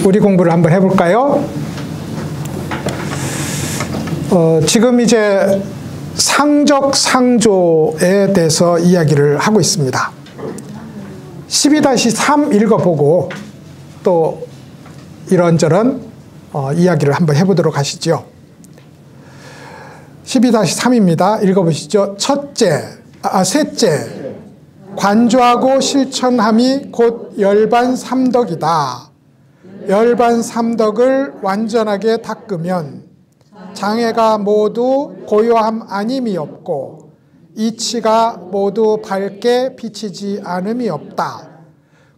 우리 공부를 한번 해볼까요? 지금 이제 상적상조에 대해서 이야기를 하고 있습니다. 12-3 읽어보고 또 이런저런 이야기를 한번 해보도록 하시죠. 12-3입니다. 읽어보시죠. 셋째, 관조하고 실천함이 곧 열반삼덕이다. 열반삼덕을 완전하게 닦으면 장애가 모두 고요함 아님이 없고 이치가 모두 밝게 비치지 않음이 없다.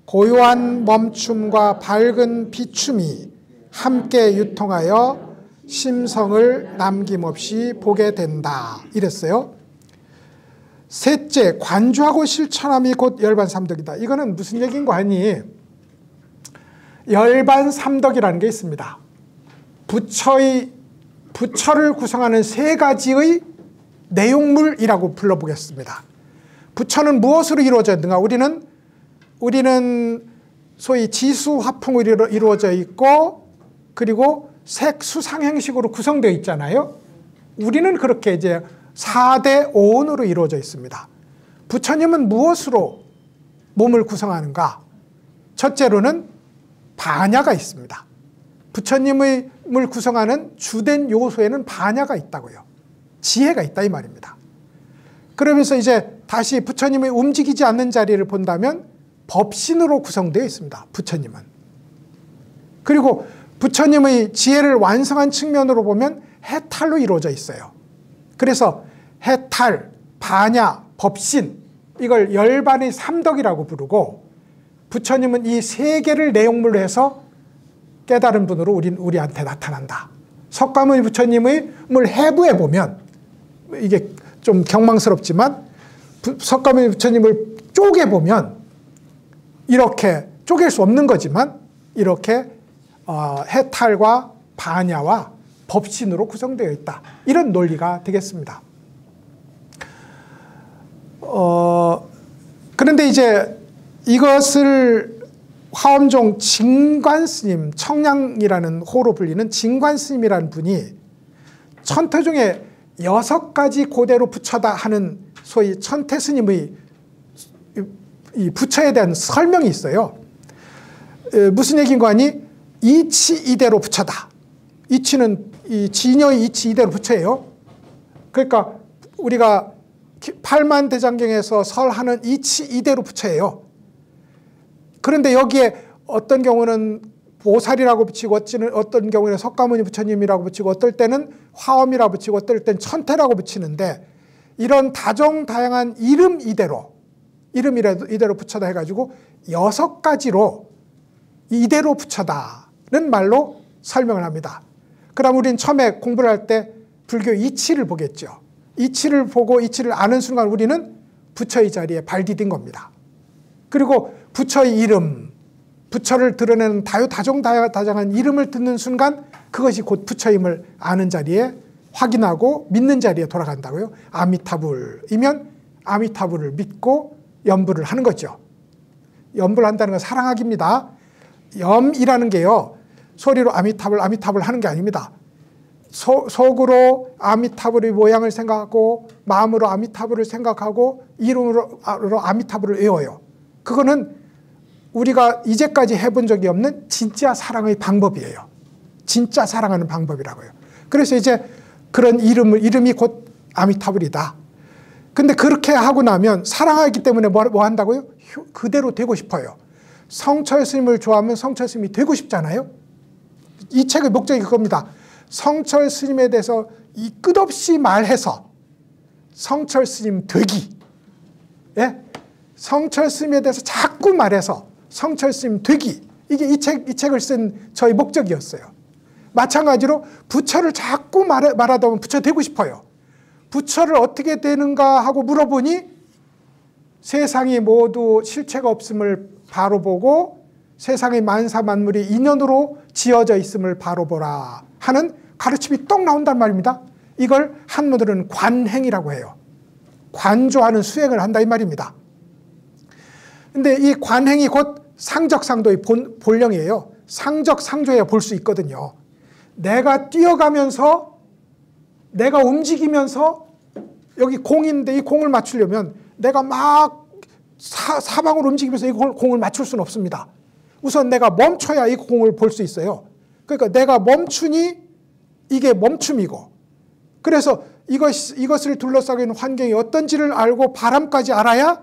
고요한 멈춤과 밝은 비춤이 함께 유통하여 심성을 남김없이 보게 된다. 이랬어요. 셋째, 관조하고 실천함이 곧 열반삼덕이다. 이거는 무슨 얘기인가 하니 열반삼덕이라는 게 있습니다. 부처를 구성하는 세 가지의 내용물이라고 불러보겠습니다. 부처는 무엇으로 이루어져 있는가? 우리는 소위 지수화풍으로 이루어져 있고 그리고 색수상행식으로 구성되어 있잖아요. 우리는 그렇게 이제 4대 5원으로 이루어져 있습니다. 부처님은 무엇으로 몸을 구성하는가? 첫째로는 반야가 있습니다. 부처님을 구성하는 주된 요소에는 반야가 있다고요. 지혜가 있다 이 말입니다. 그러면서 이제 다시 부처님이 움직이지 않는 자리를 본다면 법신으로 구성되어 있습니다. 부처님은. 그리고 부처님의 지혜를 완성한 측면으로 보면 해탈로 이루어져 있어요. 그래서 해탈, 반야, 법신 이걸 열반의 삼덕이라고 부르고 부처님은 이 세 개를 내용물로 해서 깨달은 분으로 우리한테 나타난다. 석가모니 부처님을 해부해 보면 이게 좀 경망스럽지만 석가모니 부처님을 쪼개 보면 이렇게 쪼갤 수 없는 거지만 이렇게 해탈과 반야와 법신으로 구성되어 있다. 이런 논리가 되겠습니다. 그런데 이제 이것을 화엄종 진관스님, 청량이라는 호로 불리는 진관스님이라는 분이 천태 중에 6가지 고대로 부처다 하는 소위 천태스님의 이 부처에 대한 설명이 있어요. 무슨 얘기인가 하니 이치 이대로 부처다. 이치는 이 진여의 이치 이대로 부처예요. 그러니까 우리가 팔만대장경에서 설하는 이치 이대로 부처예요. 그런데 여기에 어떤 경우는 보살이라고 붙이고 어떤 경우는 석가모니 부처님이라고 붙이고 어떨 때는 화엄이라고 붙이고 어떨 때는 천태라고 붙이는데 이런 다종다양한 이름 이대로 부처다 해가지고 6가지로 이대로 부처다는 말로 설명을 합니다. 그럼 우리는 처음에 공부를 할 때 불교 이치를 보겠죠. 이치를 보고 이치를 아는 순간 우리는 부처의 자리에 발 디딘 겁니다. 그리고 부처의 이름, 부처를 드러내는 다종다양한 이름을 듣는 순간 그것이 곧 부처임을 아는 자리에 확인하고 믿는 자리에 돌아간다고요. 아미타불이면 아미타불을 믿고 염불을 하는 거죠. 염불을 한다는 건 사랑하기입니다. 염이라는 게요. 소리로 아미타불 하는 게 아닙니다. 속으로 아미타불의 모양을 생각하고 마음으로 아미타불을 생각하고 이름으로 아미타불을 외워요. 그거는 우리가 이제까지 해본 적이 없는 진짜 사랑의 방법이에요. 진짜 사랑하는 방법이라고요. 그래서 이제 그런 이름이 곧 아미타불이다. 근데 그렇게 하고 나면 사랑하기 때문에 뭐 한다고요? 그대로 되고 싶어요. 성철 스님을 좋아하면 성철 스님이 되고 싶잖아요. 이 책의 목적이 그겁니다. 성철 스님에 대해서 이 끝없이 말해서 성철 스님 되기. 예? 성철 스님에 대해서 자꾸 말해서 성철 스님 되기. 이게 이 책을 쓴 저의 목적이었어요. 마찬가지로 부처를 자꾸 말하다 보면 부처 되고 싶어요. 부처를 어떻게 되는가 하고 물어보니 세상이 모두 실체가 없음을 바로 보고 세상의 만사 만물이 인연으로 지어져 있음을 바로 보라 하는 가르침이 똑 나온단 말입니다. 이걸 한문으로는 관행이라고 해요. 관조하는 수행을 한다 이 말입니다. 근데 이 관행이 곧 상적상도의 본령이에요. 상적 상조해야 볼 수 있거든요. 내가 뛰어가면서 내가 움직이면서 여기 공인데 이 공을 맞추려면 내가 막 사방으로 움직이면서 이 공을 맞출 수는 없습니다. 우선 내가 멈춰야 이 공을 볼 수 있어요. 그러니까 내가 멈추니 이게 멈춤이고, 그래서 이것을 둘러싸고 있는 환경이 어떤지를 알고 바람까지 알아야,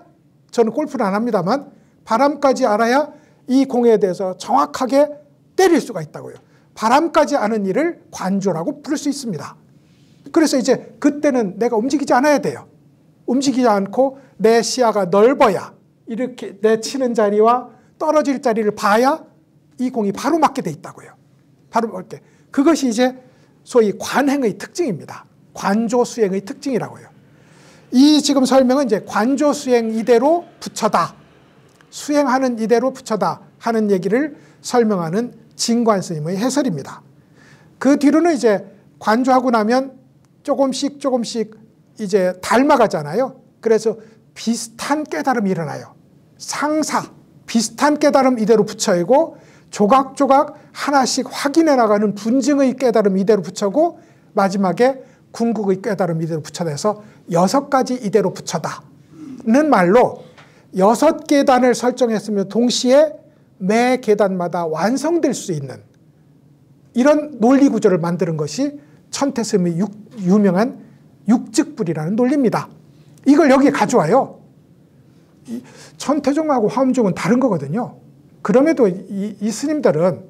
저는 골프를 안 합니다만 바람까지 알아야 이 공에 대해서 정확하게 때릴 수가 있다고요. 바람까지 아는 일을 관조라고 부를 수 있습니다. 그래서 이제 그때는 내가 움직이지 않아야 돼요. 움직이지 않고 내 시야가 넓어야, 이렇게 내 치는 자리와 떨어질 자리를 봐야 이 공이 바로 맞게 돼 있다고요. 바로 맞게. 그것이 이제 소위 관행의 특징입니다. 관조 수행의 특징이라고요. 이 지금 설명은 이제 관조 수행 이대로 부처다, 수행하는 이대로 부처다 하는 얘기를 설명하는 진관 스님의 해설입니다. 그 뒤로는 이제 관조하고 나면 조금씩 이제 닮아가잖아요. 그래서 비슷한 깨달음이 일어나요. 상사, 비슷한 깨달음 이대로 부처이고, 조각조각 하나씩 확인해 나가는 분증의 깨달음 이대로 부처고, 마지막에 궁극의 깨달음 이대로 부처돼서 6가지 이대로 부처다는 말로 6계단을 설정했으면 동시에 매 계단마다 완성될 수 있는 이런 논리 구조를 만드는 것이 천태스님의 유명한 육즉불이라는 논리입니다. 이걸 여기에 가져와요. 천태종하고 화엄종은 다른 거거든요. 그럼에도 이 스님들은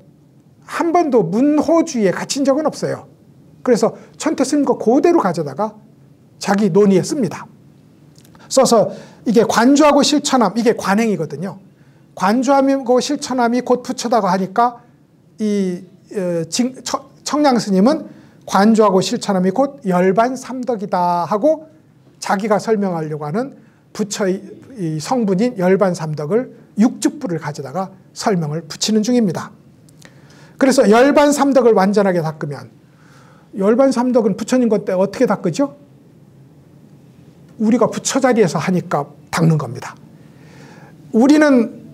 한 번도 문호주의에 갇힌 적은 없어요. 그래서 천태스님과 그대로 가져다가 자기 논의에 씁니다. 써서 이게 관조하고 실천함, 이게 관행이거든요. 관조하고 실천함이 곧 부처다고 하니까 이 청량 스님은 관조하고 실천함이 곧 열반삼덕이다 하고 자기가 설명하려고 하는 부처의 성분인 열반삼덕을 육즉불을 가져다가 설명을 붙이는 중입니다. 그래서 열반삼덕을 완전하게 닦으면, 열반삼덕은 부처님 것 때 어떻게 닦으죠? 우리가 부처 자리에서 하니까 닦는 겁니다. 우리는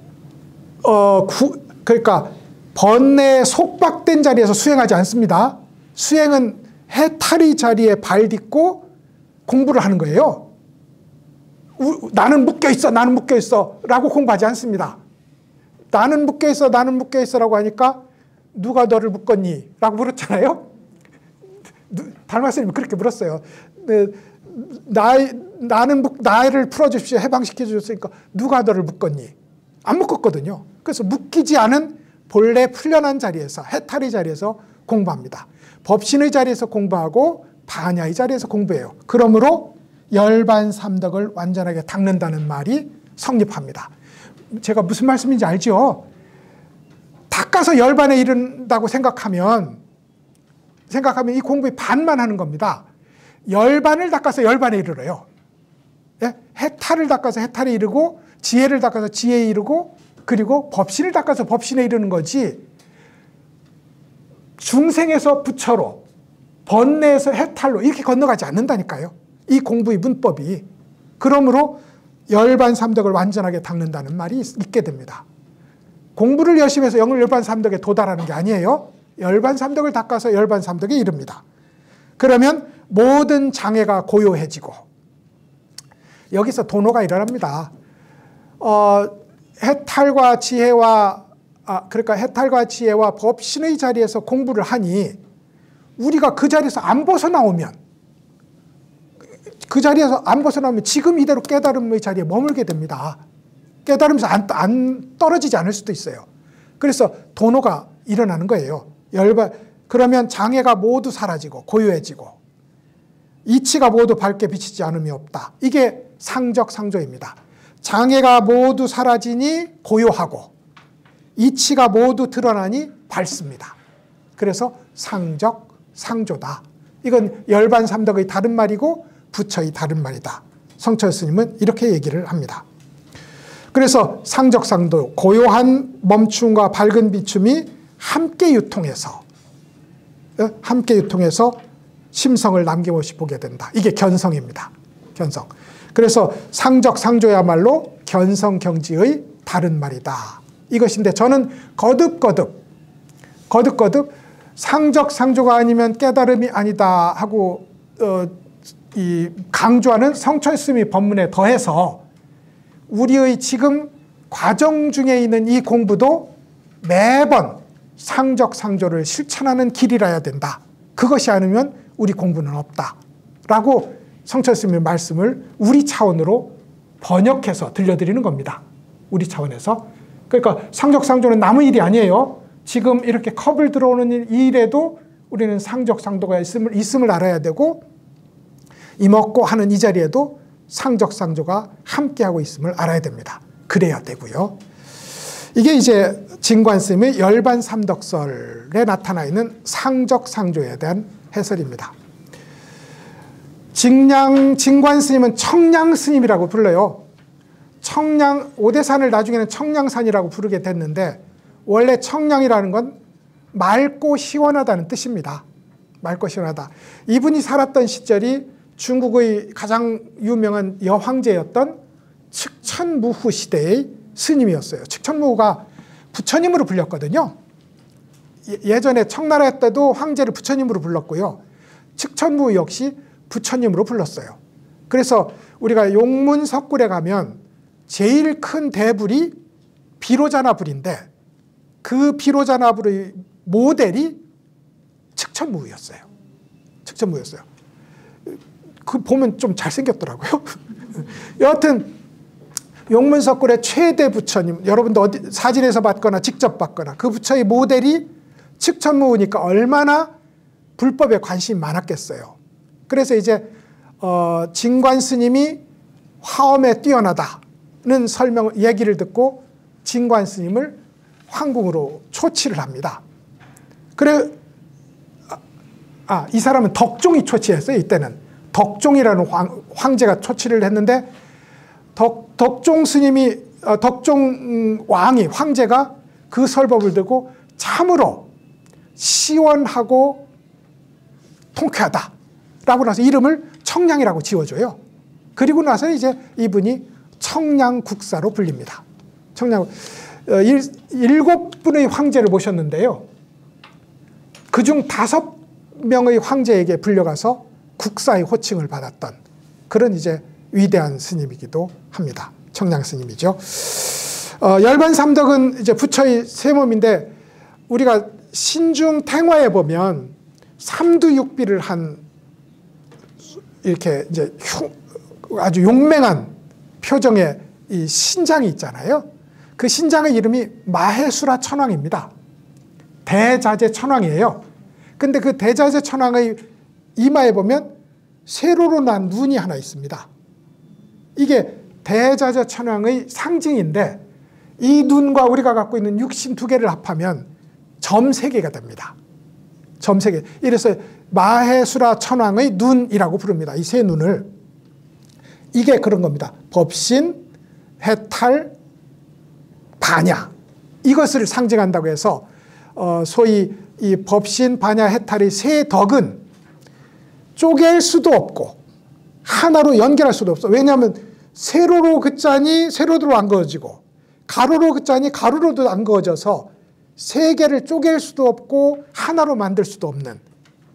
그러니까 번뇌에 속박된 자리에서 수행하지 않습니다. 수행은 해탈의 자리에 발 딛고 공부를 하는 거예요. 나는 묶여있어, 나는 묶여있어 라고 공부하지 않습니다. 나는 묶여있어, 나는 묶여있어 라고 하니까 누가 너를 묶었니? 라고 물었잖아요. 달마스님이 그렇게 물었어요. 나를 풀어주십시오, 해방시켜 주셨으니까 누가 너를 묶었니? 안 묶었거든요. 그래서 묶이지 않은 본래 풀려난 자리에서, 해탈의 자리에서 공부합니다. 법신의 자리에서 공부하고 반야의 자리에서 공부해요. 그러므로 열반삼덕을 완전하게 닦는다는 말이 성립합니다. 제가 무슨 말씀인지 알죠? 닦아서 열반에 이른다고 생각하면 이 공부의 반만 하는 겁니다. 열반을 닦아서 열반에 이르러요. 예? 해탈을 닦아서 해탈에 이르고, 지혜를 닦아서 지혜에 이르고, 그리고 법신을 닦아서 법신에 이르는 거지, 중생에서 부처로, 번뇌에서 해탈로 이렇게 건너가지 않는다니까요. 이 공부의 문법이. 그러므로 열반삼덕을 완전하게 닦는다는 말이 있게 됩니다. 공부를 열심히 해서 열반삼덕에 도달하는 게 아니에요. 열반삼덕을 닦아서 열반삼덕에 이릅니다. 그러면 모든 장애가 고요해지고, 여기서 도노가 일어납니다. 해탈과 지혜와 그러니까 해탈과 지혜와 법신의 자리에서 공부를 하니, 우리가 그 자리에서 안 벗어나오면, 지금 이대로 깨달음의 자리에 머물게 됩니다. 깨달으면서 안 떨어지지 않을 수도 있어요. 그래서 도노가 일어나는 거예요. 그러면 장애가 모두 사라지고 고요해지고, 이치가 모두 밝게 비치지 않음이 없다. 이게 상적상조입니다. 장애가 모두 사라지니 고요하고, 이치가 모두 드러나니 밝습니다. 그래서 상적상조다. 이건 열반삼덕의 다른 말이고 부처의 다른 말이다. 성철 스님은 이렇게 얘기를 합니다. 그래서 상적상도, 고요한 멈춤과 밝은 비춤이 함께 유통해서 심성을 남김없이 보게 된다. 이게 견성입니다. 견성. 그래서 상적상조야말로 견성경지의 다른 말이다. 이것인데, 저는 거듭거듭 거듭거듭 상적상조가 아니면 깨달음이 아니다 하고 이 강조하는 성철스님이 법문에 더해서 우리의 지금 과정 중에 있는 이 공부도 매번 상적상조를 실천하는 길이라야 된다. 그것이 아니면 우리 공부는 없다. 라고 성철스님의 말씀을 우리 차원으로 번역해서 들려드리는 겁니다. 우리 차원에서. 그러니까 상적상조는 남의 일이 아니에요. 지금 이렇게 컵을 들어오는 일에도 우리는 상적상조가 있음을 알아야 되고 이먹고 하는 이 자리에도 상적상조가 함께하고 있음을 알아야 됩니다. 그래야 되고요. 이게 이제 진관스님의 열반삼덕설에 나타나 있는 상적상조에 대한 해설입니다. 진관스님은 청량스님이라고 불러요. 오대산을 나중에는 청량산이라고 부르게 됐는데 원래 청량이라는 건 맑고 시원하다는 뜻입니다. 맑고 시원하다. 이분이 살았던 시절이 중국의 가장 유명한 여황제였던 측천무후 시대의 스님이었어요. 측천무후가 부처님으로 불렸거든요. 예전에 청나라 때도 황제를 부처님으로 불렀고요. 측천무후 역시 부처님으로 불렀어요. 그래서 우리가 용문석굴에 가면 제일 큰 대불이 비로자나불인데 그 비로자나불의 모델이 측천무후였어요. 측천무후였어요. 그 보면 좀 잘생겼더라고요. 여하튼 용문석굴의 최대 부처님, 여러분도 어디 사진에서 봤거나 직접 봤거나 그 부처의 모델이 측천무후니까 얼마나 불법에 관심이 많았겠어요. 그래서 이제 진관스님이 화엄에 뛰어나다는 얘기를 듣고 진관스님을 황궁으로 초치를 합니다. 그래, 이 사람은 덕종이 초치했어요. 이때는 덕종이라는 황제가 초치를 했는데 덕종 왕이 황제가 그 설법을 듣고 참으로 시원하고 통쾌하다라고 나서 이름을 청량이라고 지어줘요. 그리고 나서 이제 이분이 청량국사로 불립니다. 청량 7분의 황제를 모셨는데요. 그중 5명의 황제에게 불려가서 국사의 호칭을 받았던 그런 이제 위대한 스님이기도 합니다. 청량 스님이죠. 열반삼덕은 이제 부처의 세 몸인데 우리가 신중 탱화에 보면 삼두육비를 한 이렇게 이제 아주 용맹한 표정의 이 신장이 있잖아요. 그 신장의 이름이 마해수라 천왕입니다. 대자재 천왕이에요. 근데 그 대자재 천왕의 이마에 보면 세로로 난 눈이 하나 있습니다. 이게 대자재 천왕의 상징인데 이 눈과 우리가 갖고 있는 육신 2개를 합하면 점 3개가 됩니다. 점 3개. 이래서 마해수라 천왕의 눈이라고 부릅니다. 이 세 눈을. 이게 그런 겁니다. 법신, 해탈, 반야. 이것을 상징한다고 해서 소위 이 법신, 반야, 해탈의 세 덕은 쪼갤 수도 없고 하나로 연결할 수도 없어. 왜냐하면 세로로 긋자니 세로로 안 그어지고 가로로 긋자니 가로로도 안 그어져서 세 개를 쪼갤 수도 없고 하나로 만들 수도 없는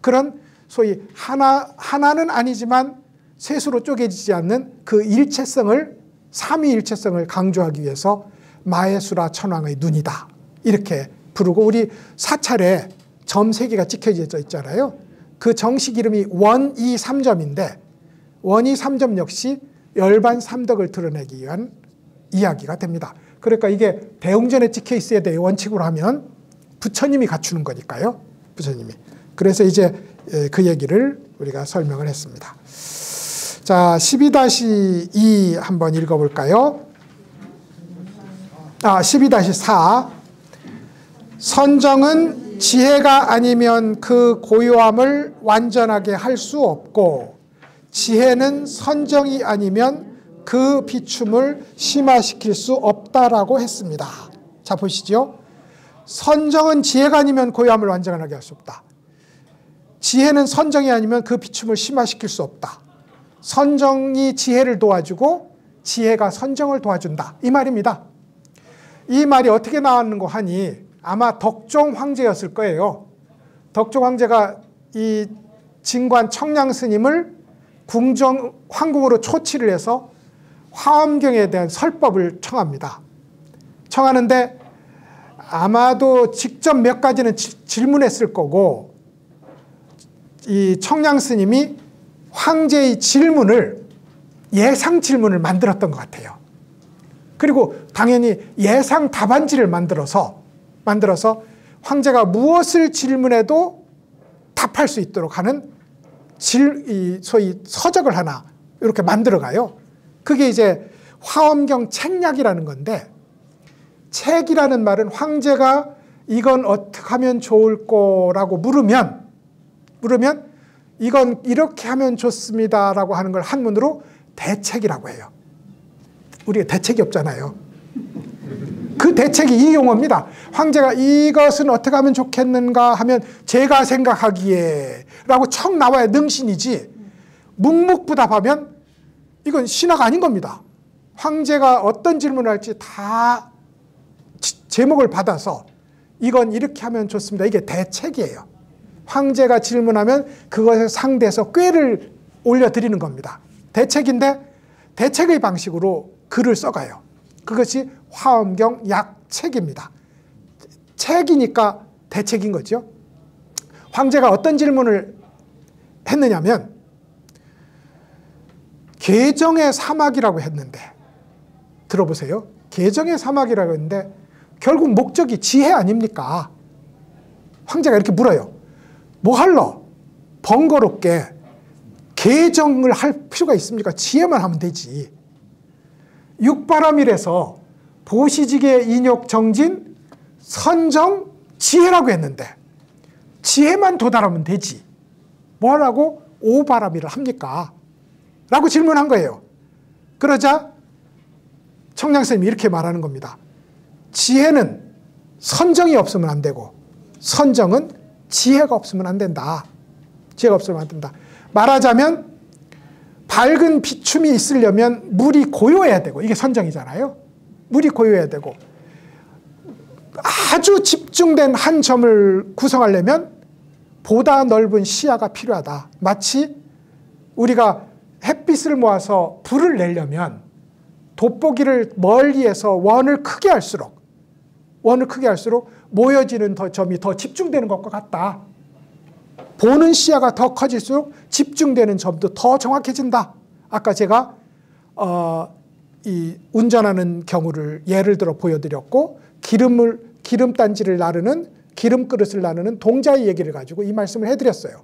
그런 소위 하나는 아니지만 셋으로 쪼개지지 않는 그 일체성을 삼위일체성을 강조하기 위해서 마해수라 천왕의 눈이다. 이렇게 부르고 우리 사찰에 점 3개가 찍혀져 있잖아요. 그 정식 이름이 원이삼점인데 원이삼점 역시 열반삼덕을 드러내기 위한 이야기가 됩니다. 그러니까 이게 대웅전에 찍혀 있어야 돼요. 원칙으로 하면 부처님이 갖추는 거니까요. 부처님이. 그래서 이제 그 얘기를 우리가 설명을 했습니다. 자, 12-2 한번 읽어볼까요? 12-4 선정은 지혜가 아니면 그 고요함을 완전하게 할 수 없고 지혜는 선정이 아니면 그 비춤을 심화시킬 수 없다라고 했습니다. 자, 보시죠. 선정은 지혜가 아니면 고요함을 완전하게 할 수 없다. 지혜는 선정이 아니면 그 비춤을 심화시킬 수 없다. 선정이 지혜를 도와주고 지혜가 선정을 도와준다. 이 말입니다. 이 말이 어떻게 나왔는 거 하니 아마 덕종 황제였을 거예요. 덕종 황제가 이 진관 청량 스님을 황궁으로 초치를 해서 화엄경에 대한 설법을 청합니다. 청하는데 아마도 직접 몇 가지는 질문했을 거고, 이 청량 스님이 황제의 질문을, 예상 질문을 만들었던 것 같아요. 그리고 당연히 예상 답안지를 만들어서 황제가 무엇을 질문해도 답할 수 있도록 하는 소위 서적을 하나 이렇게 만들어가요. 그게 이제 화엄경 책략이라는 건데, 책이라는 말은 황제가 이건 어떻게 하면 좋을 거라고 물으면 이건 이렇게 하면 좋습니다라고 하는 걸 한문으로 대책이라고 해요. 우리가 대책이 없잖아요. 그 대책이 이 용어입니다. 황제가 이것은 어떻게 하면 좋겠는가 하면 제가 생각하기에 라고 척 나와야 능신이지, 묵묵부답하면 이건 신하가 아닌 겁니다. 황제가 어떤 질문을 할지 다 제목을 받아서 이건 이렇게 하면 좋습니다. 이게 대책이에요. 황제가 질문하면 그것에 상대해서 꾀를 올려드리는 겁니다. 대책인데 대책의 방식으로 글을 써가요. 그것이 화엄경 약책입니다. 책이니까 대책인 거죠. 황제가 어떤 질문을 했느냐면 계정의 사막이라고 했는데, 들어보세요. 계정의 사막이라고 했는데 결국 목적이 지혜 아닙니까? 황제가 이렇게 물어요. 뭐 할러? 번거롭게 계정을 할 필요가 있습니까? 지혜만 하면 되지. 육바람일에서 보시직의 인욕 정진 선정 지혜라고 했는데 지혜만 도달하면 되지. 뭐라고 오바람일을 합니까? 라고 질문한 거예요. 그러자 청량스님이 이렇게 말하는 겁니다. 지혜는 선정이 없으면 안 되고 선정은 지혜가 없으면 안 된다. 지혜가 없으면 안 된다. 말하자면 밝은 비춤이 있으려면 물이 고요해야 되고, 이게 선정이잖아요. 물이 고요해야 되고, 아주 집중된 한 점을 구성하려면 보다 넓은 시야가 필요하다. 마치 우리가 햇빛을 모아서 불을 내려면 돋보기를 멀리에서 원을 크게 할수록 모여지는 점이 더 집중되는 것과 같다. 보는 시야가 더 커질수록 집중되는 점도 더 정확해진다. 아까 제가 이 운전하는 경우를 예를 들어 보여드렸고, 기름단지를 나르는, 기름그릇을 나르는 동자의 얘기를 가지고 이 말씀을 해드렸어요.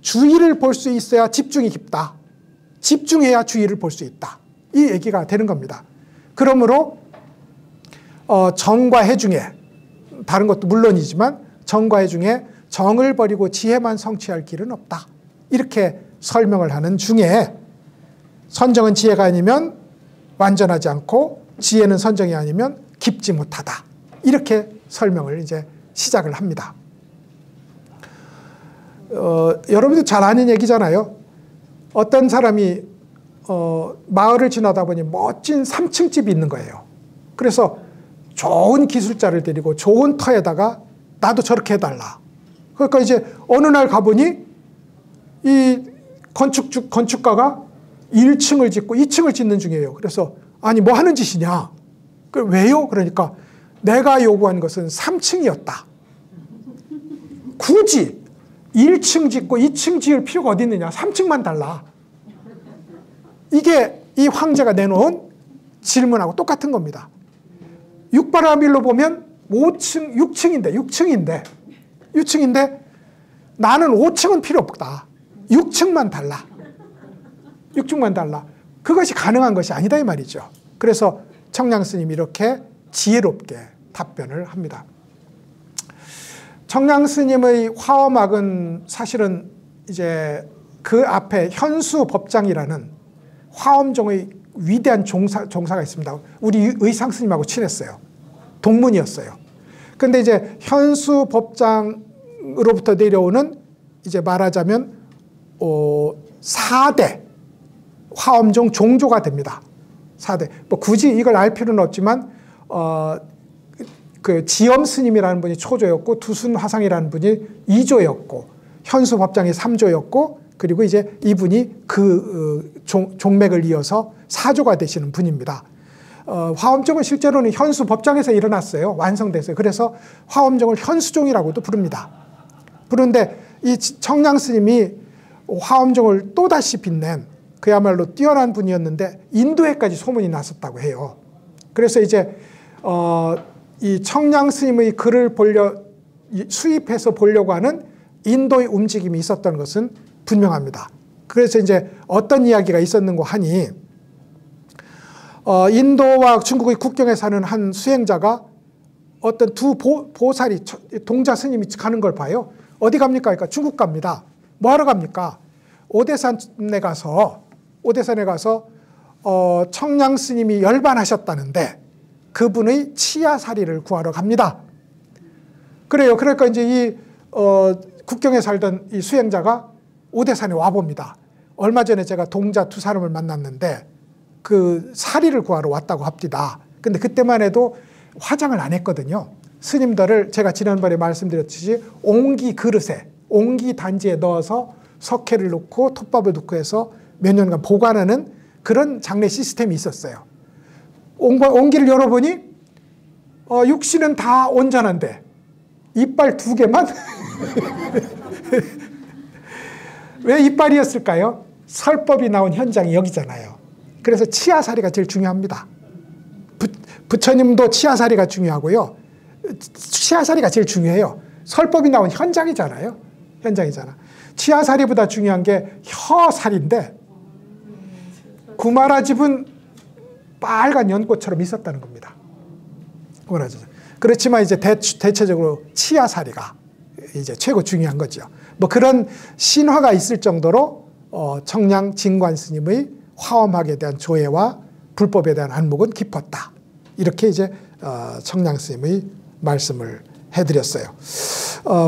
주위를 볼 수 있어야 집중이 깊다. 집중해야 주위를 볼 수 있다. 이 얘기가 되는 겁니다. 그러므로 정과 해 중에, 다른 것도 물론이지만 정과 해 중에 정을 버리고 지혜만 성취할 길은 없다. 이렇게 설명을 하는 중에, 선정은 지혜가 아니면 완전하지 않고 지혜는 선정이 아니면 깊지 못하다. 이렇게 설명을 이제 시작을 합니다. 여러분도 잘 아는 얘기잖아요. 어떤 사람이 마을을 지나다 보니 멋진 3층 집이 있는 거예요. 그래서 좋은 기술자를 데리고 좋은 터에다가 나도 저렇게 해달라. 그러니까 이제 어느 날 가보니 이 건축가가 1층을 짓고 2층을 짓는 중이에요. 그래서 아니 뭐 하는 짓이냐? 왜요? 그러니까 내가 요구한 것은 3층이었다. 굳이 1층 짓고 2층 지을 필요가 어디 있느냐? 3층만 달라. 이게 이 황제가 내놓은 질문하고 똑같은 겁니다. 육바라밀로 보면 6층인데 나는 5층은 필요 없다. 6층만 달라. 6층만 달라. 그것이 가능한 것이 아니다 이 말이죠. 그래서 청량스님이 이렇게 지혜롭게 답변을 합니다. 청량스님의 화엄학은 사실은 이제 그 앞에 현수법장이라는 화엄종의 위대한 종사가 있습니다. 우리 의상스님하고 친했어요. 동문이었어요. 근데 이제 현수법장으로부터 내려오는, 이제 말하자면 4대 화엄종 종조가 됩니다. 4대. 뭐 굳이 이걸 알 필요는 없지만 그 지엄 스님이라는 분이 초조였고 두순 화상이라는 분이 2조였고 현수 법장이 3조였고 그리고 이제 이분이 그 종맥을 이어서 4조가 되시는 분입니다. 화엄종은 실제로는 현수 법장에서 일어났어요. 완성됐어요. 그래서 화엄종을 현수종이라고도 부릅니다. 그런데 이 청량 스님이 화엄종을 또다시 빛낸 그야말로 뛰어난 분이었는데 인도에까지 소문이 났었다고 해요. 그래서 이제 이 청량 스님의 글을 수입해서 보려고 하는 인도의 움직임이 있었던 것은 분명합니다. 그래서 이제 어떤 이야기가 있었는고 하니 인도와 중국의 국경에 사는 한 수행자가 어떤 두 보살이 동자 스님이 가는 걸 봐요. 어디 갑니까? 그러니까 중국 갑니다. 뭐 하러 갑니까? 오대산에 가서 청량 스님이 열반하셨다는데 그분의 치아사리를 구하러 갑니다. 그래요. 그러니까 이제 이 국경에 살던 이 수행자가 오대산에 와봅니다. 얼마 전에 제가 동자 두 사람을 만났는데 그 사리를 구하러 왔다고 합니다. 근데 그때만 해도 화장을 안 했거든요. 스님들을 제가 지난번에 말씀드렸듯이 옹기 그릇에, 옹기 단지에 넣어서 석회를 넣고 톱밥을 넣고 해서 몇 년간 보관하는 그런 장례 시스템이 있었어요. 옹기를 열어보니 육신은 다 온전한데 이빨 2개만? 왜 이빨이었을까요? 설법이 나온 현장이 여기잖아요. 그래서 치아사리가 제일 중요합니다. 부처님도 치아사리가 중요하고요. 치아사리가 제일 중요해요. 설법이 나온 현장이잖아요. 현장이잖아. 치아사리보다 중요한 게 혀살인데 구마라 집은 빨간 연꽃처럼 있었다는 겁니다. 그렇지만 이제 대체적으로 치아사리가 이제 최고 중요한 거죠. 뭐 그런 신화가 있을 정도로 청량 진관 스님의 화엄학에 대한 조예와 불법에 대한 안목은 깊었다. 이렇게 이제 청량 스님의 말씀을 해드렸어요.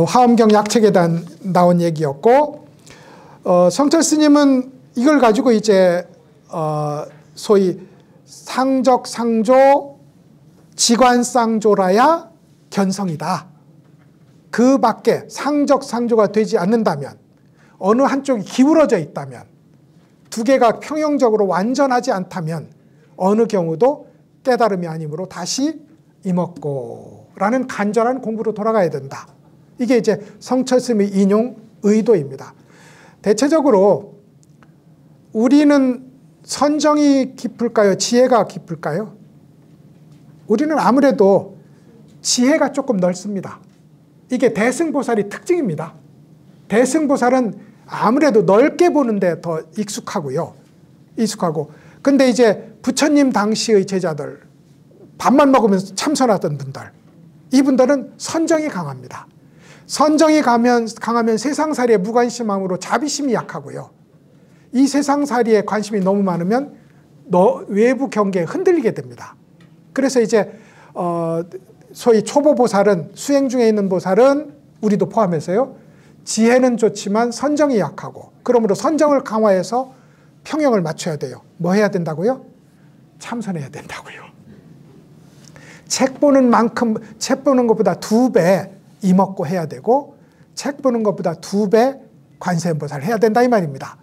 화엄경 약책에 대한 나온 얘기였고 성철 스님은 이걸 가지고 이제 소위 상적상조 지관상조라야 견성이다. 그 밖에 상적상조가 되지 않는다면 어느 한쪽이 기울어져 있다면 두 개가 평형적으로 완전하지 않다면 어느 경우도 깨달음이 아니므로 다시 이먹고라는 간절한 공부로 돌아가야 된다. 이게 이제 성철스님의 인용 의도입니다. 대체적으로 우리는 선정이 깊을까요? 지혜가 깊을까요? 우리는 아무래도 지혜가 조금 넓습니다. 이게 대승보살의 특징입니다. 대승보살은 아무래도 넓게 보는데 더 익숙하고요. 근데 이제 부처님 당시의 제자들, 밥만 먹으면서 참선하던 분들, 이분들은 선정이 강합니다. 선정이 강하면 세상살이에 무관심함으로 자비심이 약하고요. 이 세상살이에 관심이 너무 많으면 외부 경계에 흔들리게 됩니다. 그래서 이제 소위 초보보살은, 수행 중에 있는 보살은 우리도 포함해서요, 지혜는 좋지만 선정이 약하고, 그러므로 선정을 강화해서 평형을 맞춰야 돼요. 뭐 해야 된다고요? 참선해야 된다고요. 책 보는 것보다 2배 이먹고 해야 되고, 책 보는 것보다 2배 관세음보살 해야 된다 이 말입니다.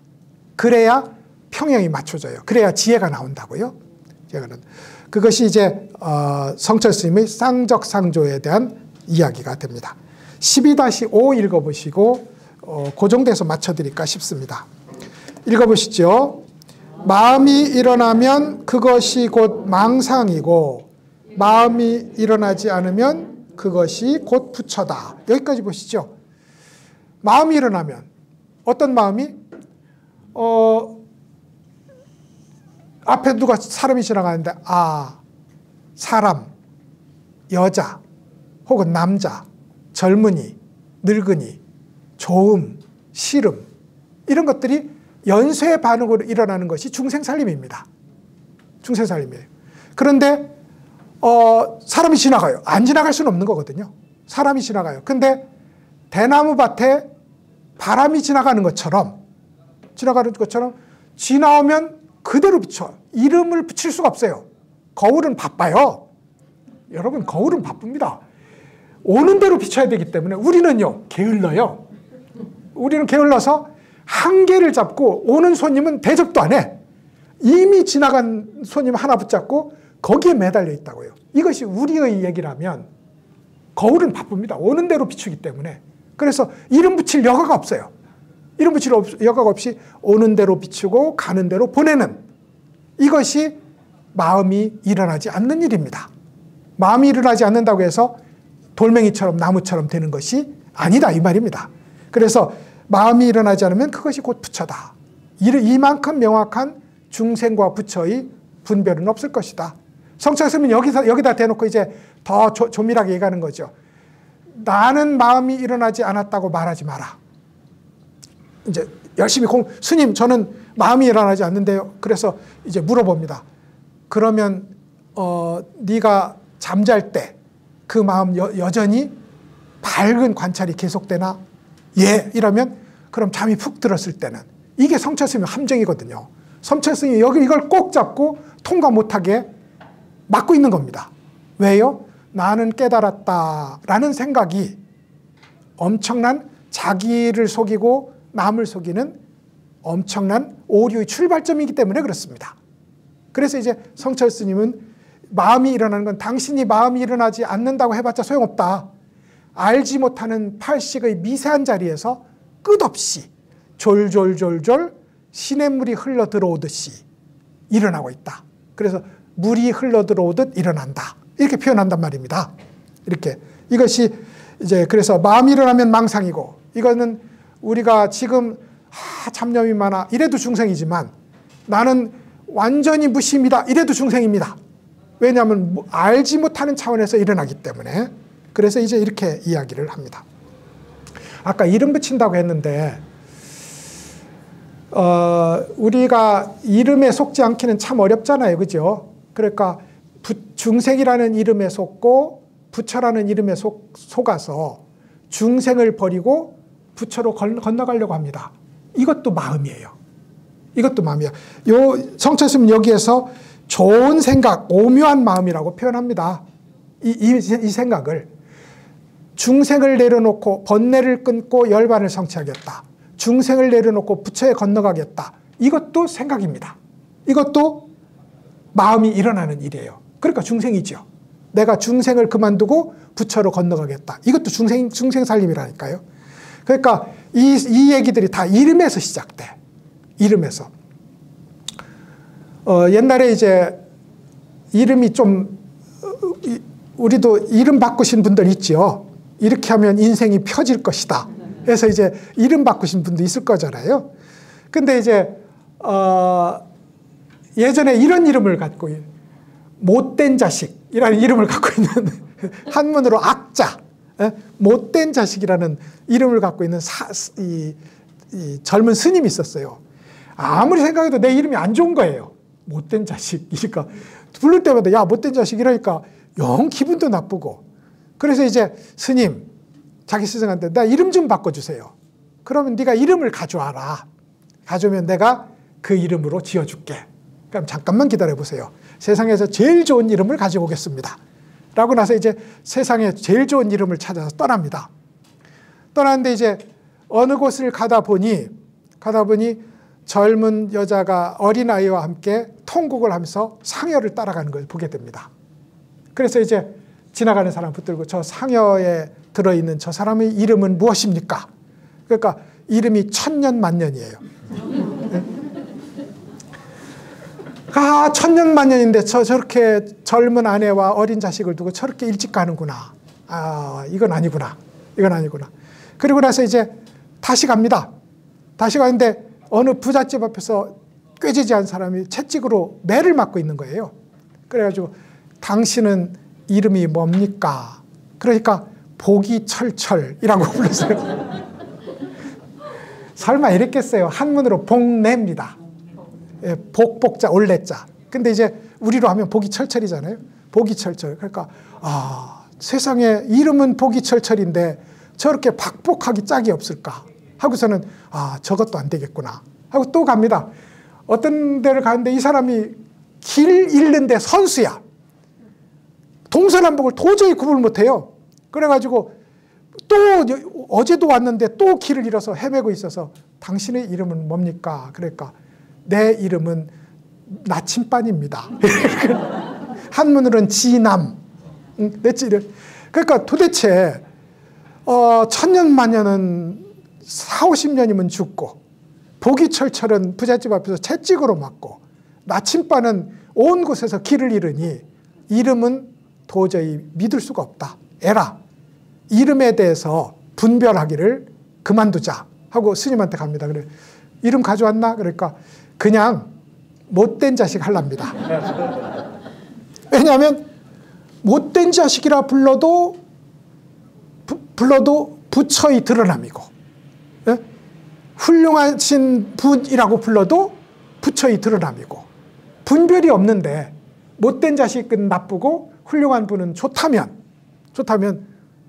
그래야 평형이 맞춰져요. 그래야 지혜가 나온다고요. 그것이 이제 성철 스님의 쌍적상조에 대한 이야기가 됩니다. 12-5 읽어보시고 그 정도에서 맞춰드릴까 싶습니다. 읽어보시죠. 마음이 일어나면 그것이 곧 망상이고 마음이 일어나지 않으면 그것이 곧 부처다. 여기까지 보시죠. 마음이 일어나면 어떤 마음이? 앞에 누가 사람이 지나가는데 사람, 여자 혹은 남자, 젊은이, 늙은이, 좋음, 싫음 이런 것들이 연쇄 반응으로 일어나는 것이 중생살림입니다. 중생살림이에요. 그런데 사람이 지나가요. 안 지나갈 수는 없는 거거든요. 사람이 지나가요. 근데 대나무 밭에 바람이 지나가는 것처럼 지나오면 그대로 비춰. 이름을 붙일 수가 없어요. 거울은 바빠요. 여러분 거울은 바쁩니다. 오는 대로 비춰야 되기 때문에 우리는요 게을러요. 우리는 게을러서 한계를 잡고 오는 손님은 대접도 안 해. 이미 지나간 손님 하나 붙잡고 거기에 매달려 있다고요. 이것이 우리의 얘기라면 거울은 바쁩니다. 오는 대로 비추기 때문에. 그래서 이름 붙일 여가가 없어요. 이름 붙일 여가가 없이 오는 대로 비추고 가는 대로 보내는, 이것이 마음이 일어나지 않는 일입니다. 마음이 일어나지 않는다고 해서 돌멩이처럼 나무처럼 되는 것이 아니다 이 말입니다. 그래서 마음이 일어나지 않으면 그것이 곧 부처다. 이만큼 명확한 중생과 부처의 분별은 없을 것이다. 성철스님은 여기다 대놓고 이제 더 조밀하게 얘기하는 거죠. 나는 마음이 일어나지 않았다고 말하지 마라. 이제 열심히 스님 저는 마음이 일어나지 않는데요. 그래서 이제 물어봅니다. 그러면 네가 잠잘 때 그 마음 여전히 밝은 관찰이 계속되나? 예, 이러면 그럼 잠이 푹 들었을 때는, 이게 성철스님의 함정이거든요. 성철스님이 이걸 꼭 잡고 통과 못하게 막고 있는 겁니다. 왜요? 나는 깨달았다라는 생각이 엄청난 자기를 속이고 남을 속이는 엄청난 오류의 출발점이기 때문에 그렇습니다. 그래서 이제 성철 스님은 마음이 일어나는 건 당신이 마음이 일어나지 않는다고 해봤자 소용없다. 알지 못하는 팔식의 미세한 자리에서 끝없이 졸졸졸졸 시냇물이 흘러 들어오듯이 일어나고 있다. 그래서 물이 흘러 들어오듯 일어난다. 이렇게 표현한단 말입니다. 이렇게. 이것이 이제 그래서 마음이 일어나면 망상이고, 이거는 우리가 지금 잡념이 많아 이래도 중생이지만 나는 완전히 무심이다 이래도 중생입니다. 왜냐하면 알지 못하는 차원에서 일어나기 때문에. 그래서 이제 이렇게 이야기를 합니다. 아까 이름 붙인다고 했는데 우리가 이름에 속지 않기는 참 어렵잖아요. 그죠? 그러니까 중생이라는 이름에 속고 부처라는 이름에 속아서 중생을 버리고 부처로 건너가려고 합니다. 이것도 마음이에요. 이것도 마음이에요. 성철스님은 여기에서 좋은 생각, 오묘한 마음이라고 표현합니다. 이 생각을. 중생을 내려놓고 번뇌를 끊고 열반을 성취하겠다. 중생을 내려놓고 부처에 건너가겠다. 이것도 생각입니다. 이것도 마음이 일어나는 일이에요. 그러니까 중생이죠. 내가 중생을 그만두고 부처로 건너가겠다. 이것도 중생 살림이라니까요. 그러니까 이 얘기들이 다 이름에서 시작돼. 이름에서. 옛날에 이제 이름이 좀 우리도 이름 바꾸신 분들 있죠. 이렇게 하면 인생이 펴질 것이다. 그래서 이제 이름 바꾸신 분도 있을 거잖아요. 근데 이제 예전에 이런 이름을 갖고 못된 자식이라는 이름을 갖고 있는 한문으로 악자, 못된 자식이라는 이름을 갖고 있는 이 젊은 스님이 있었어요. 아무리 생각해도 내 이름이 안 좋은 거예요. 못된 자식이니까 부를 때마다 야 못된 자식 이러니까 영 기분도 나쁘고. 그래서 이제 스님 자기 스승한테 나 이름 좀 바꿔주세요. 그러면 네가 이름을 가져와라. 가져오면 내가 그 이름으로 지어줄게. 그럼 잠깐만 기다려보세요. 세상에서 제일 좋은 이름을 가지고 오겠습니다. 라고 나서 이제 세상에 제일 좋은 이름을 찾아서 떠납니다. 떠났는데 이제 어느 곳을 가다 보니 젊은 여자가 어린아이와 함께 통곡을 하면서 상여를 따라가는 걸 보게 됩니다. 그래서 이제 지나가는 사람 붙들고 저 상여에 들어있는 저 사람의 이름은 무엇입니까? 그러니까 이름이 천년만년이에요. 천년만년인데 저렇게 젊은 아내와 어린 자식을 두고 저렇게 일찍 가는구나. 이건 아니구나. 이건 아니구나. 그리고 나서 이제 다시 갑니다. 다시 가는데 어느 부잣집 앞에서 꾀지지한 사람이 채찍으로 매를 맞고 있는 거예요. 그래가지고 당신은 이름이 뭡니까? 그러니까 복이철철이라고 불렀어요. 설마 이랬겠어요. 한문으로 복내입니다. 예, 복자 올레자. 근데 이제 우리로 하면 복이철철이잖아요. 복이철철. 그러니까 세상에 이름은 복이철철인데 저렇게 박복하기 짝이 없을까 하고서는 저것도 안 되겠구나 하고 또 갑니다. 어떤 데를 가는데 이 사람이 길 잃는데 선수야. 동서남북을 도저히 구분을 못해요. 그래가지고 또 어제도 왔는데 또 길을 잃어서 헤매고 있어서 당신의 이름은 뭡니까? 그러니까 내 이름은 나침반입니다. 한문으로는 지남. 그러니까 도대체 천년만년은 40~50년이면 죽고 보기철철은 부잣집 앞에서 채찍으로 맞고 나침반은 온 곳에서 길을 잃으니 이름은 도저히 믿을 수가 없다. 에라. 이름에 대해서 분별하기를 그만두자 하고 스님한테 갑니다. 그래, 이름 가져왔나? 그러니까 그냥 못된 자식 하랍니다. 왜냐하면 못된 자식이라 불러도 부처의 드러남이고, 예? 훌륭하신 분이라고 불러도 부처의 드러남이고, 분별이 없는데 못된 자식은 나쁘고 훌륭한 분은 좋다면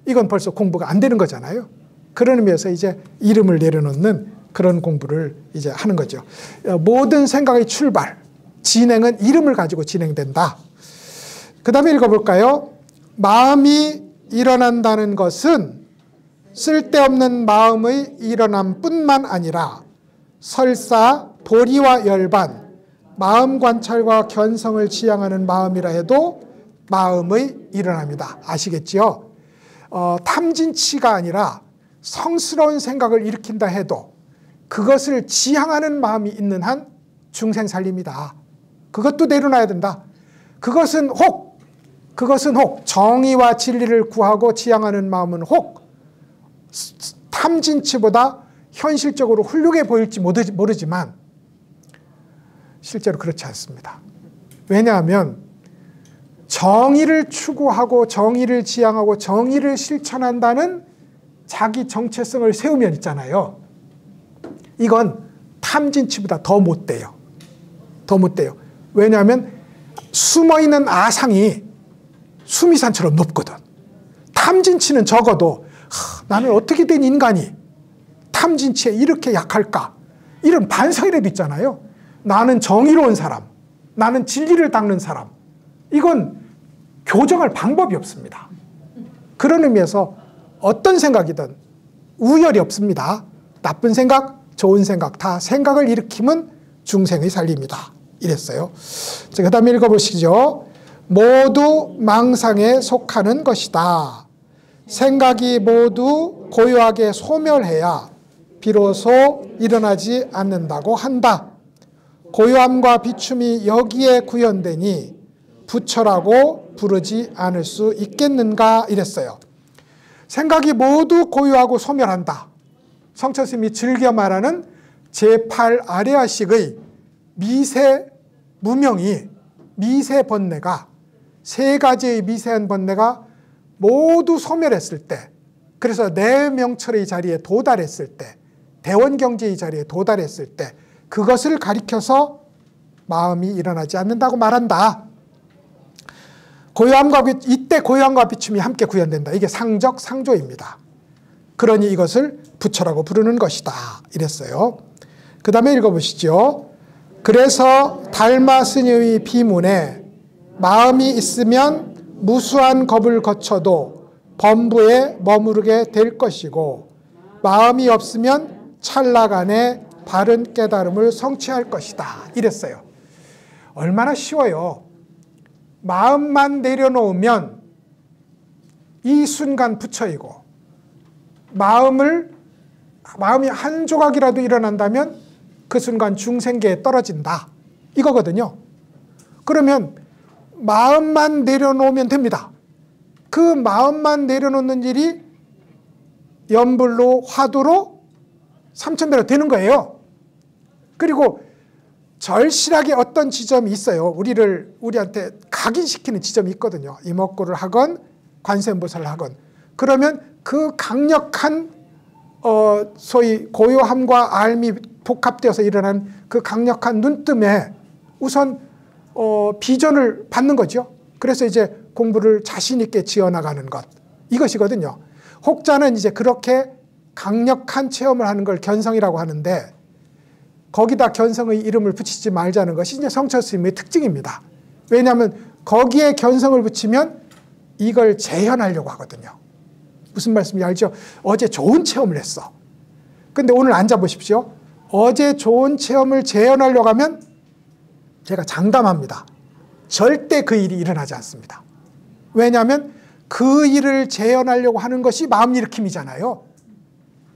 이건 벌써 공부가 안 되는 거잖아요. 그런 의미에서 이제 이름을 내려놓는 그런 공부를 이제 하는 거죠. 모든 생각의 출발, 진행은 이름을 가지고 진행된다. 그 다음에 읽어볼까요? 마음이 일어난다는 것은 쓸데없는 마음의 일어남뿐만 아니라 설사 도리와 열반, 마음 관찰과 견성을 지향하는 마음이라 해도 마음의 일어남이다. 아시겠지요? 탐진치가 아니라 성스러운 생각을 일으킨다 해도 그것을 지향하는 마음이 있는 한 중생살림이다. 그것도 내려놔야 된다. 그것은 혹 정의와 진리를 구하고 지향하는 마음은 혹 탐진치보다 현실적으로 훌륭해 보일지 모르지만 실제로 그렇지 않습니다. 왜냐하면 정의를 추구하고 정의를 지향하고 정의를 실천한다는 자기 정체성을 세우면 있잖아요. 이건 탐진치보다 더 못돼요. 더 못돼요. 왜냐하면 숨어있는 아상이 수미산처럼 높거든. 탐진치는 적어도 나는 어떻게 된 인간이 탐진치에 이렇게 약할까? 이런 반성이라도 있잖아요. 나는 정의로운 사람, 나는 진리를 닦는 사람. 이건 교정할 방법이 없습니다. 그런 의미에서 어떤 생각이든 우열이 없습니다. 나쁜 생각, 좋은 생각 다 생각을 일으키면 중생의 살림이다. 이랬어요. 자, 그 다음에 읽어보시죠. 모두 망상에 속하는 것이다. 생각이 모두 고요하게 소멸해야 비로소 일어나지 않는다고 한다. 고요함과 비춤이 여기에 구현되니 부처라고 부르지 않을 수 있겠는가 이랬어요. 생각이 모두 고요하고 소멸한다. 성철스님이 즐겨 말하는 제8 아레아식의 미세 무명이, 미세 번뇌가, 세 가지의 미세한 번뇌가 모두 소멸했을 때, 그래서 내명철의 자리에 도달했을 때, 대원경제의 자리에 도달했을 때 그것을 가리켜서 마음이 일어나지 않는다고 말한다. 이때 고요함과 비춤이 함께 구현된다. 이게 상적 상조입니다. 그러니 이것을 부처라고 부르는 것이다. 이랬어요. 그 다음에 읽어보시죠. 그래서 달마 스님의 비문에 마음이 있으면 무수한 겁을 거쳐도 범부에 머무르게 될 것이고 마음이 없으면 찰나간에 바른 깨달음을 성취할 것이다. 이랬어요. 얼마나 쉬워요. 마음만 내려놓으면 이 순간 부처이고 마음이 한 조각이라도 일어난다면 그 순간 중생계에 떨어진다. 이거거든요. 그러면 마음만 내려놓으면 됩니다. 그 마음만 내려놓는 일이 연불로 화두로 삼천배로 되는 거예요. 그리고 절실하게 어떤 지점이 있어요. 우리한테 각인시키는 지점이 있거든요. 이목구를 하건 관세음보살을 하건. 그러면 그 강력한 소위 고요함과 알미 복합되어서 일어난 그 강력한 눈뜸에 우선 비전을 받는 거죠. 그래서 이제 공부를 자신 있게 지어나가는 것. 이것이거든요. 혹자는 이제 그렇게 강력한 체험을 하는 걸 견성이라고 하는데 거기다 견성의 이름을 붙이지 말자는 것이 이제 성철 스님의 특징입니다. 왜냐하면 거기에 견성을 붙이면 이걸 재현하려고 하거든요. 무슨 말씀인지 알죠? 어제 좋은 체험을 했어. 근데 오늘 앉아보십시오. 어제 좋은 체험을 재현하려고 하면 제가 장담합니다. 절대 그 일이 일어나지 않습니다. 왜냐하면 그 일을 재현하려고 하는 것이 마음 일으킴이잖아요.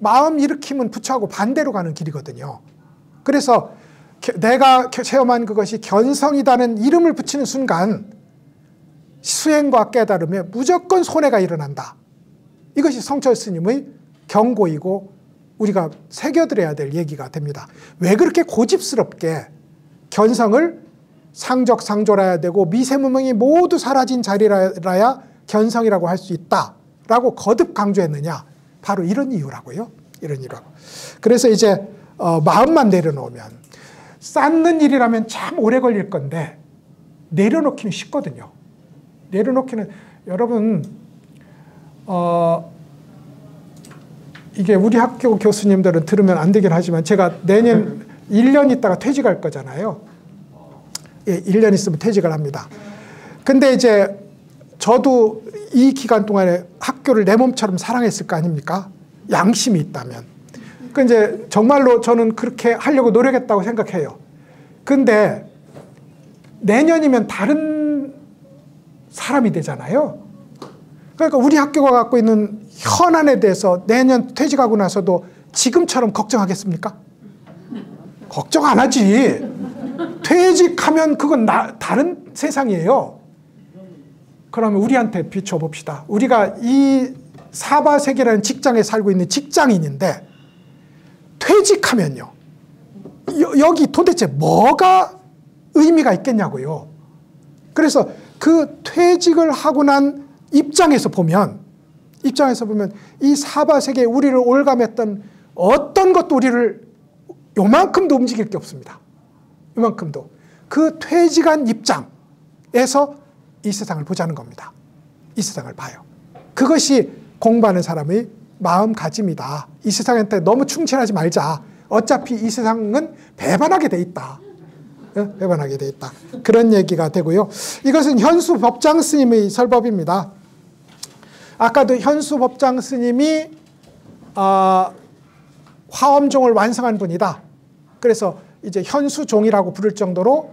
마음 일으킴은 부처하고 반대로 가는 길이거든요. 그래서 내가 체험한 그것이 견성이라는 이름을 붙이는 순간 수행과 깨달음에 무조건 손해가 일어난다. 이것이 성철 스님의 경고이고 우리가 새겨들어야 될 얘기가 됩니다. 왜 그렇게 고집스럽게 견성을 상적상조라야 되고 미세무명이 모두 사라진 자리라야 견성이라고 할 수 있다라고 거듭 강조했느냐. 바로 이런 이유라고요. 이런 이유라고. 그래서 이제 마음만 내려놓으면 쌓는 일이라면 참 오래 걸릴 건데 내려놓기는 쉽거든요. 내려놓기는 여러분 이게 우리 학교 교수님들은 들으면 안 되긴 하지만 제가 내년 1년 있다가 퇴직할 거잖아요. 예, 1년 있으면 퇴직을 합니다. 근데 이제 저도 이 기간 동안에 학교를 내 몸처럼 사랑했을 거 아닙니까? 양심이 있다면. 그 이제 정말로 저는 그렇게 하려고 노력했다고 생각해요. 근데 내년이면 다른 사람이 되잖아요. 그러니까 우리 학교가 갖고 있는 현안에 대해서 내년 퇴직하고 나서도 지금처럼 걱정하겠습니까? 걱정 안 하지. 퇴직하면 그건 다른 세상이에요. 그러면 우리한테 비춰봅시다. 우리가 이 사바세계라는 직장에 살고 있는 직장인인데 퇴직하면요. 여기 도대체 뭐가 의미가 있겠냐고요. 그래서 그 퇴직을 하고 난 입장에서 보면 이 사바세계에 우리를 올감했던 어떤 것도 우리를 요만큼도 움직일 게 없습니다. 요만큼도. 그 퇴직한 입장에서 이 세상을 보자는 겁니다. 이 세상을 봐요. 그것이 공부하는 사람의 마음가짐이다. 이 세상한테 너무 충실하지 말자. 어차피 이 세상은 배반하게 돼 있다. 배반하게 돼 있다. 그런 얘기가 되고요. 이것은 현수 법장 스님의 설법입니다. 아까도 현수 법장 스님이 화엄종을 완성한 분이다. 그래서 이제 현수종이라고 부를 정도로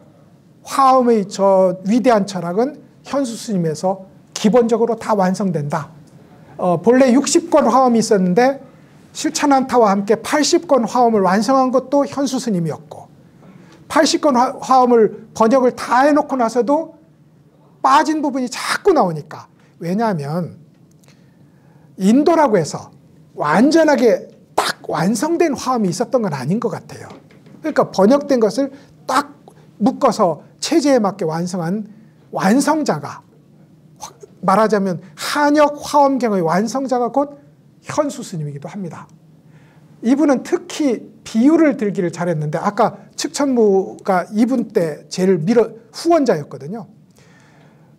화엄의 저 위대한 철학은 현수 스님에서 기본적으로 다 완성된다. 본래 60권 화엄이 있었는데 실찬한타와 함께 80권 화엄을 완성한 것도 현수 스님이었고 80권 화엄을 번역을 다 해놓고 나서도 빠진 부분이 자꾸 나오니까. 왜냐하면 인도라고 해서 완전하게 딱 완성된 화엄이 있었던 건 아닌 것 같아요. 그러니까 번역된 것을 딱 묶어서 체제에 맞게 완성한 완성자가, 말하자면 한역 화엄경의 완성자가 곧 현수 스님이기도 합니다. 이분은 특히 비유를 들기를 잘했는데 아까 측천무가 이분 때 제일 후원자였거든요.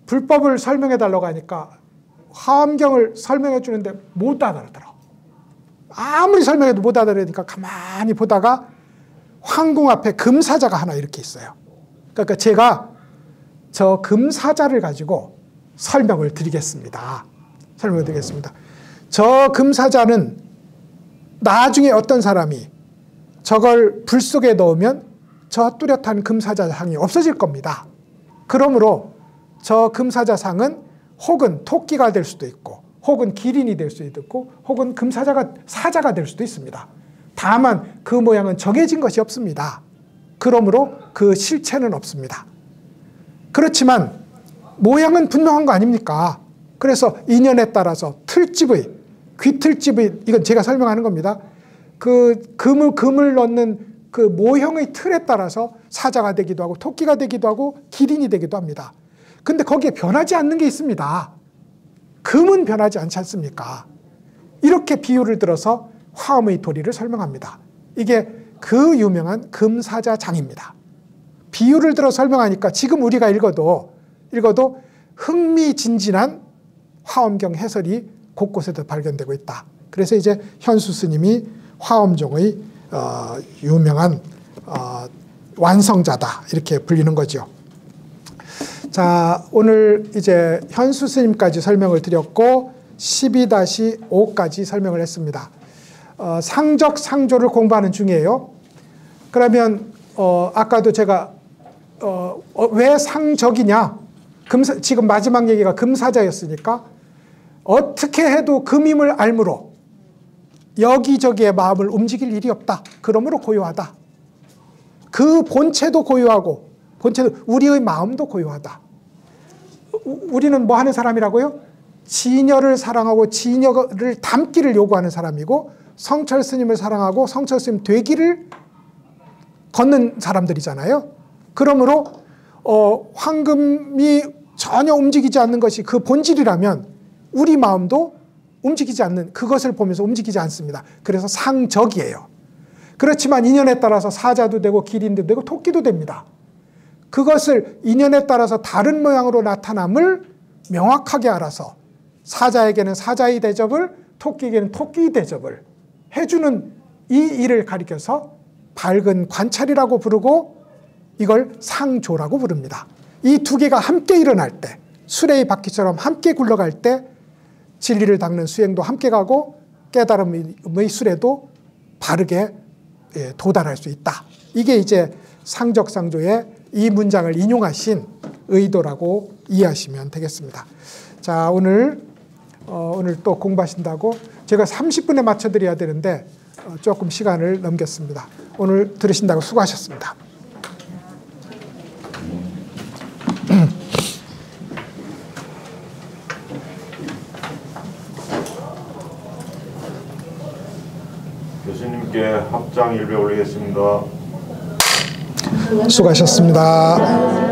불법을 설명해 달라고 하니까 화엄경을 설명해 주는데 못 알아들어. 아무리 설명해도 못 알아들으니까 가만히 보다가 황궁 앞에 금사자가 하나 이렇게 있어요. 그러니까 제가 저 금사자를 가지고 설명을 드리겠습니다. 설명을 드리겠습니다. 저 금사자는 나중에 어떤 사람이 저걸 불 속에 넣으면 저 뚜렷한 금사자상이 없어질 겁니다. 그러므로 저 금사자상은 혹은 토끼가 될 수도 있고 혹은 기린이 될 수도 있고 혹은 사자가 될 수도 있습니다. 다만 그 모양은 정해진 것이 없습니다. 그러므로 그 실체는 없습니다. 그렇지만 모양은 분명한 거 아닙니까? 그래서 인연에 따라서 귀틀집의 이건 제가 설명하는 겁니다. 그 금을 넣는 그 모형의 틀에 따라서 사자가 되기도 하고 토끼가 되기도 하고 기린이 되기도 합니다. 근데 거기에 변하지 않는 게 있습니다. 금은 변하지 않지 않습니까? 이렇게 비유를 들어서 화엄의 도리를 설명합니다. 이게 그 유명한 금사자장입니다. 비유를 들어 설명하니까 지금 우리가 읽어도 흥미진진한 화엄경 해설이 곳곳에도 발견되고 있다. 그래서 이제 현수 스님이 화엄종의 유명한 완성자다 이렇게 불리는 거죠. 자, 오늘 이제 현수 스님까지 설명을 드렸고 12-5까지 설명을 했습니다. 상적 상조를 공부하는 중이에요. 그러면 아까도 제가 왜 상적이냐? 지금 마지막 얘기가 금사자였으니까 어떻게 해도 금임을 알므로 여기저기의 마음을 움직일 일이 없다. 그러므로 고요하다. 그 본체도 고요하고 본체도 우리의 마음도 고요하다. 우리는 뭐 하는 사람이라고요? 진여를 사랑하고 진여를 닮기를 요구하는 사람이고 성철 스님을 사랑하고 성철 스님 되기를 걷는 사람들이잖아요. 그러므로 황금이 전혀 움직이지 않는 것이 그 본질이라면 우리 마음도 움직이지 않는 그것을 보면서 움직이지 않습니다. 그래서 상적이에요. 그렇지만 인연에 따라서 사자도 되고 기린도 되고 토끼도 됩니다. 그것을 인연에 따라서 다른 모양으로 나타남을 명확하게 알아서 사자에게는 사자의 대접을 토끼에게는 토끼의 대접을 해주는 이 일을 가리켜서 밝은 관찰이라고 부르고 이걸 상조라고 부릅니다. 이 두 개가 함께 일어날 때 수레의 바퀴처럼 함께 굴러갈 때 진리를 닦는 수행도 함께 가고 깨달음의 수레도 바르게 도달할 수 있다. 이게 이제 상적상조의 이 문장을 인용하신 의도라고 이해하시면 되겠습니다. 자, 오늘 또 공부하신다고 제가 30분에 맞춰드려야 되는데 조금 시간을 넘겼습니다. 오늘 들으신다고 수고하셨습니다. 교수님께 합장 1배 올리겠습니다. 수고하셨습니다.